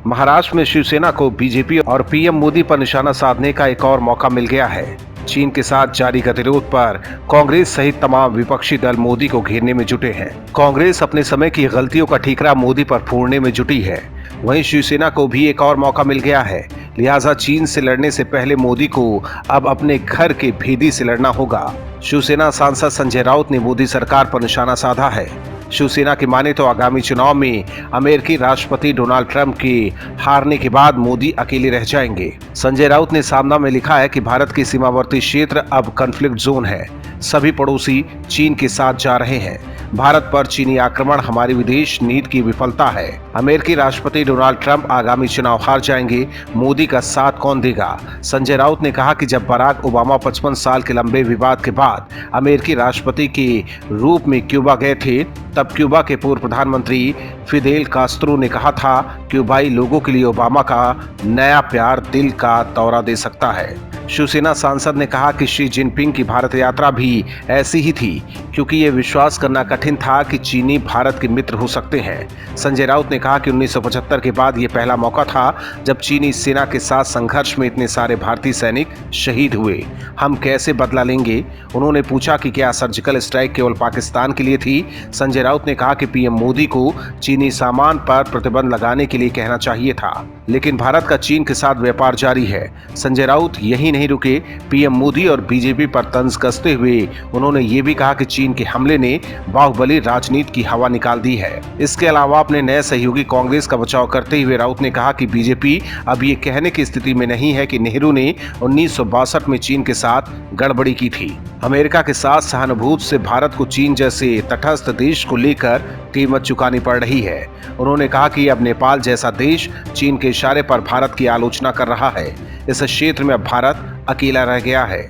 महाराष्ट्र में शिवसेना को बीजेपी और पीएम मोदी पर निशाना साधने का एक और मौका मिल गया है। चीन के साथ जारी गतिरोध पर कांग्रेस सहित तमाम विपक्षी दल मोदी को घेरने में जुटे हैं। कांग्रेस अपने समय की गलतियों का ठीकरा मोदी पर फोड़ने में जुटी है। वहीं शिवसेना को भी एक और मौका मिल गया है, लिहाजा चीन से लड़ने से पहले मोदी को अब अपने घर के भेदी से लड़ना होगा। शिवसेना सांसद संजय राउत ने मोदी सरकार पर निशाना साधा है। शिवसेना की माने तो आगामी चुनाव में अमेरिकी राष्ट्रपति डोनाल्ड ट्रंप के हारने के बाद मोदी अकेले रह जाएंगे। संजय राउत ने सामना में लिखा है कि भारत के सीमावर्ती क्षेत्र अब कॉन्फ्लिक्ट जोन है। सभी पड़ोसी चीन के साथ जा रहे हैं। भारत पर चीनी आक्रमण हमारी विदेश नीति की विफलता है। अमेरिकी राष्ट्रपति डोनाल्ड ट्रंप आगामी चुनाव हार जाएंगे। मोदी का साथ कौन देगा? संजय राउत ने कहा कि जब बराक ओबामा 55 साल के लंबे विवाद के बाद अमेरिकी राष्ट्रपति के रूप में क्यूबा गए थे, तब क्यूबा के पूर्व प्रधानमंत्री फिदेल कास्त्रो ने कहा था, क्यूबाई लोगों के लिए ओबामा का नया प्यार दिल का दौरा दे सकता है। शिवसेना सांसद ने कहा कि शी जिनपिंग की भारत यात्रा भी ऐसी ही थी, क्योंकि ये विश्वास करना कठिन था कि चीनी भारत के मित्र हो सकते हैं। संजय राउत ने कहा कि 1975 के बाद ये पहला मौका था जब चीनी सेना के साथ संघर्ष में इतने सारे भारतीय सैनिक शहीद हुए। हम कैसे बदला लेंगे? उन्होंने पूछा कि क्या सर्जिकल स्ट्राइक केवल पाकिस्तान के लिए थी? संजय राउत ने कहा कि पीएम मोदी को चीनी सामान पर प्रतिबंध लगाने के लिए कहना चाहिए था, लेकिन भारत का चीन के साथ व्यापार जारी है। संजय राउत यही नहीं रुके, पीएम मोदी और बीजेपी पर तंज कसते हुए उन्होंने ये भी कहा कि चीन के हमले ने बाहुबली राजनीति की हवा निकाल दी है। इसके अलावा अपने नए सहयोगी कांग्रेस का बचाव करते हुए राउत ने कहा कि बीजेपी अब ये कहने की स्थिति में नहीं है कि नेहरू ने 1962 में चीन के साथ गड़बड़ी की थी। अमेरिका के साथ सहानुभूति से भारत को चीन जैसे तटस्थ देश को लेकर कीमत चुकानी पड़ रही है। उन्होंने कहा कि अब नेपाल जैसा देश चीन के इशारे पर भारत की आलोचना कर रहा है। इस क्षेत्र में अब भारत अकेला रह गया है।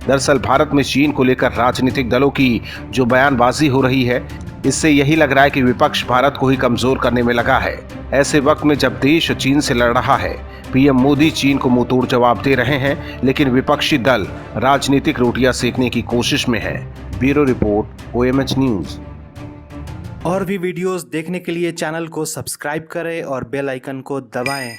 दरअसल भारत में चीन को लेकर राजनीतिक दलों की जो बयानबाजी हो रही है, इससे यही लग रहा है कि विपक्ष भारत को ही कमजोर करने में लगा है। ऐसे वक्त में जब देश चीन से लड़ रहा है, पीएम मोदी चीन को मुंहतोड़ जवाब दे रहे हैं, लेकिन विपक्षी दल राजनीतिक रोटियां सेकने की कोशिश में है। Bureau report, OMH news. और भी वीडियोस देखने के लिए चैनल को सब्सक्राइब करें और बेल आइकन को दबाएं।